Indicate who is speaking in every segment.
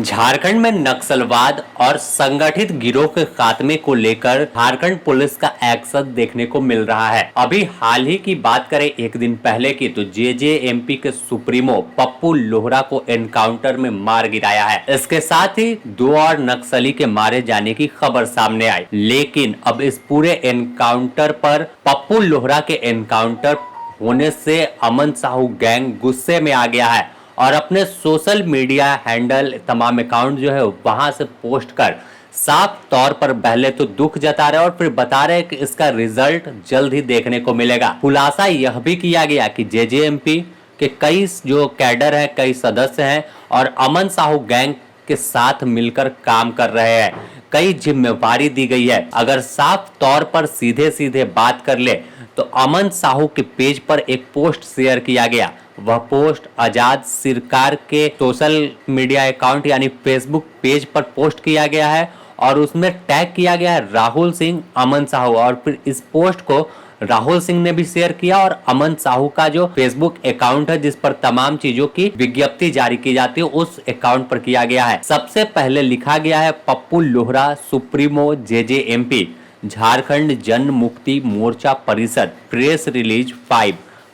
Speaker 1: झारखंड में नक्सलवाद और संगठित गिरोह के खात्मे को लेकर झारखंड पुलिस का एक्शन देखने को मिल रहा है। अभी हाल ही की बात करें एक दिन पहले की तो जेजेएमपी के सुप्रीमो पप्पू लोहरा को एनकाउंटर में मार गिराया है। इसके साथ ही 2 और नक्सली के मारे जाने की खबर सामने आई। लेकिन अब इस पूरे एनकाउंटर पर पप्पू लोहरा के एनकाउंटर होने से अमन साहू गैंग गुस्से में आ गया है और अपने सोशल मीडिया हैंडल तमाम अकाउंट जो है वहां से पोस्ट कर साफ तौर पर पहले तो दुख जता रहे और फिर बता रहे कि इसका रिजल्ट जल्द ही देखने को मिलेगा। खुलासा यह भी किया गया कि जेजेएमपी के कई जो कैडर हैं, कई सदस्य हैं और अमन साहू गैंग के साथ मिलकर काम कर रहे हैं। कई जिम्मेवारी दी गई है। अगर साफ तौर पर सीधे सीधे बात कर ले तो अमन साहू के पेज पर एक पोस्ट शेयर किया गया। वह पोस्ट आजाद सरकार के सोशल मीडिया अकाउंट यानी फेसबुक पेज पर पोस्ट किया गया है और उसमें टैग किया गया है राहुल सिंह अमन साहू। और फिर इस पोस्ट को राहुल सिंह ने भी शेयर किया और अमन साहू का जो फेसबुक अकाउंट है जिस पर तमाम चीजों की विज्ञप्ति जारी की जाती है उस अकाउंट पर किया गया है। सबसे पहले लिखा गया है पप्पू लोहरा सुप्रीमो जेजेएमपी झारखंड जन मुक्ति मोर्चा परिषद प्रेस रिलीज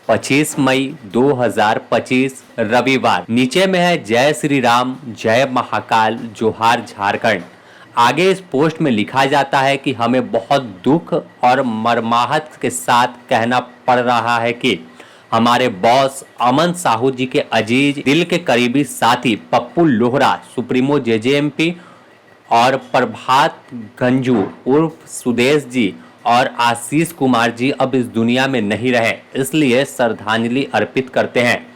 Speaker 1: 25 मई 2025 रविवार। नीचे में है जय श्री राम, जय महाकाल, जोहार झारखंड। आगे इस पोस्ट में लिखा जाता है कि हमें बहुत दुख और मर्माहत के साथ कहना पड़ रहा है कि हमारे बॉस अमन साहू जी के अजीज दिल के करीबी साथी पप्पू लोहरा सुप्रीमो जेजेएमपी और प्रभात गंजू उर्फ सुदेश जी और आशीष कुमार जी अब इस दुनिया में नहीं रहे, इसलिए श्रद्धांजलि अर्पित करते हैं।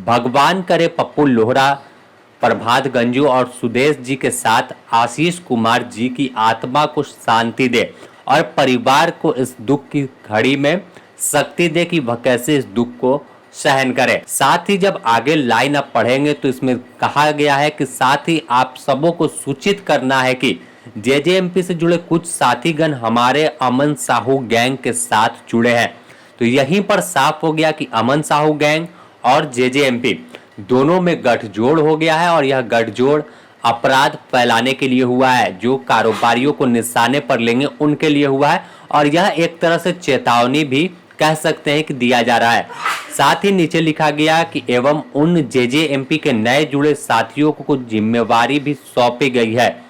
Speaker 1: भगवान करे पप्पू लोहरा, प्रभात गंजू और सुदेश जी के साथ आशीष कुमार जी की आत्मा को शांति दे और परिवार को इस दुख की घड़ी में शक्ति दे कि वह कैसे इस दुख को सहन करे। साथ ही जब आगे लाइन आप पढ़ेंगे तो इसमें कहा गया है कि साथ ही आप सबों को सूचित करना है कि जेजेएमपी से जुड़े कुछ साथीगण हमारे अमन साहू गैंग के साथ जुड़े हैं। तो यहीं पर साफ हो गया कि अमन साहू गैंग और जेजेएमपी दोनों में गठजोड़ हो गया है और यह गठजोड़ अपराध फैलाने के लिए हुआ है, जो कारोबारियों को निशाने पर लेंगे उनके लिए हुआ है और यह एक तरह से चेतावनी भी कह सकते हैं कि दिया जा रहा है। साथ ही नीचे लिखा गया कि एवं उन जेजेएमपी के नए जुड़े साथियों को कुछ जिम्मेवारी भी सौंपी गई है,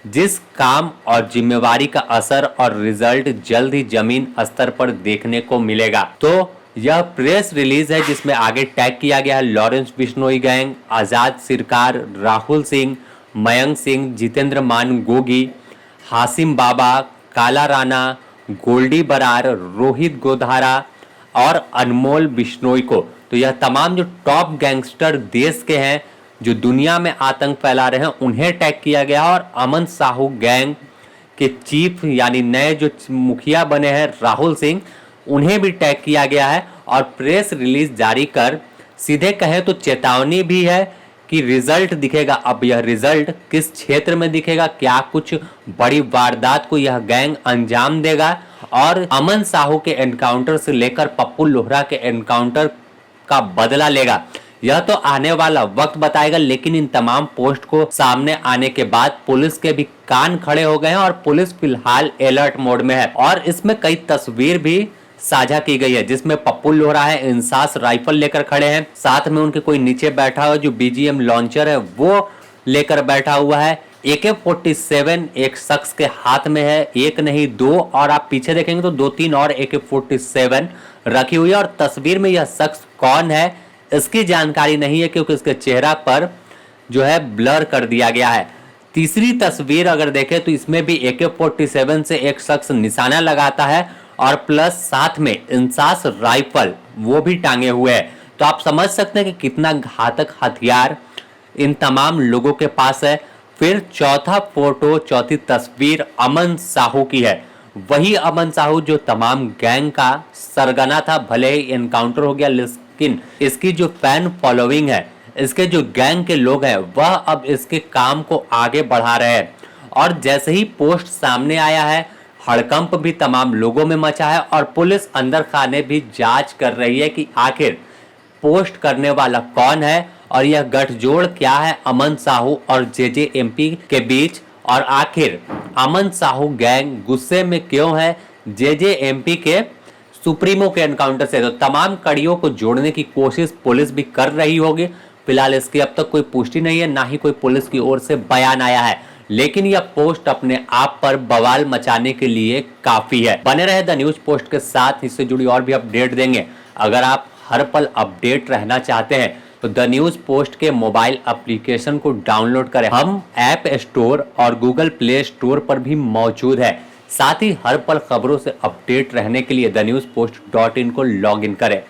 Speaker 1: जिस काम और जिम्मेवारी का असर और रिजल्ट जल्द ही जमीन स्तर पर देखने को मिलेगा। तो यह प्रेस रिलीज है जिसमें आगे टैग किया गया है लॉरेंस बिश्नोई गैंग, आजाद सरकार, राहुल सिंह, मयंक सिंह, जितेंद्र मान गोगी, हासिम बाबा, काला राणा, गोल्डी बरार, रोहित गोधारा और अनमोल बिश्नोई को। तो यह तमाम जो टॉप गैंगस्टर देश के हैं जो दुनिया में आतंक फैला रहे हैं उन्हें टैग किया गया और अमन साहू गैंग के चीफ यानी नए जो मुखिया बने हैं राहुल सिंह उन्हें भी टैग किया गया है और प्रेस रिलीज जारी कर सीधे कहें तो चेतावनी भी है कि रिजल्ट दिखेगा। अब यह रिजल्ट किस क्षेत्र में दिखेगा, क्या कुछ बड़ी वारदात को यह गैंग अंजाम देगा और अमन साहू के एनकाउंटर से लेकर पप्पू लोहरा के एनकाउंटर का बदला लेगा, यह तो आने वाला वक्त बताएगा। लेकिन इन तमाम पोस्ट को सामने आने के बाद पुलिस के भी कान खड़े हो गए हैं और पुलिस फिलहाल अलर्ट मोड में है और इसमें कई तस्वीर भी साझा की गई है जिसमें पप्पू लोहरा है, इंसास राइफल लेकर खड़े हैं, साथ में उनके कोई नीचे बैठा हुआ जो बीजीएम लॉन्चर है वो लेकर बैठा हुआ है। AK-47 एक शख्स के हाथ में है, एक नहीं दो, और आप पीछे देखेंगे तो 2-3 और AK-47 रखी हुई है और तस्वीर में यह शख्स कौन है इसकी जानकारी नहीं है क्योंकि उसके चेहरा पर जो है ब्लर कर दिया गया है। तीसरी तस्वीर अगर देखें तो इसमें भी AK-47 से एक शख्स निशाना लगाता है और प्लस साथ में इंसास राइफल वो भी टांगे हुए हैं। तो आप समझ सकते हैं कि कितना घातक हथियार इन तमाम लोगों के पास है। फिर चौथी तस्वीर अमन साहू की है, वही अमन साहू जो तमाम गैंग का सरगना था। भले ही एनकाउंटर हो गया लेकिन इसकी जो फैन फॉलोइंग है, इसके जो गैंग के लोग हैं वह अब इसके काम को आगे बढ़ा रहे हैं और जैसे ही पोस्ट सामने आया है हड़कंप भी तमाम लोगों में मचा है और पुलिस अंदर खाने भी जांच कर रही है कि आखिर पोस्ट करने वाला कौन है और यह गठजोड़ क्या है अमन साहू और जेजेएमपी के बीच, और आखिर अमन साहू गैंग गुस्से में क्यों है जेजेएमपी के सुप्रीमो के एनकाउंटर से। तो तमाम कड़ियों को जोड़ने की कोशिश पुलिस भी कर रही होगी। फिलहाल इसकी अब तक कोई पुष्टि नहीं है, ना ही कोई पुलिस की ओर से बयान आया है, लेकिन यह पोस्ट अपने आप पर बवाल मचाने के लिए काफी है। बने रहे द न्यूज पोस्ट के साथ, इससे जुड़ी और भी अपडेट देंगे। अगर आप हर पल अपडेट रहना चाहते हैं तो द न्यूज पोस्ट के मोबाइल एप्लीकेशन को डाउनलोड करें। हम ऐप स्टोर और गूगल प्ले स्टोर पर भी मौजूद है। साथ ही हर पल खबरों से अपडेट रहने के लिए द न्यूज पोस्ट .in को लॉग इन करें।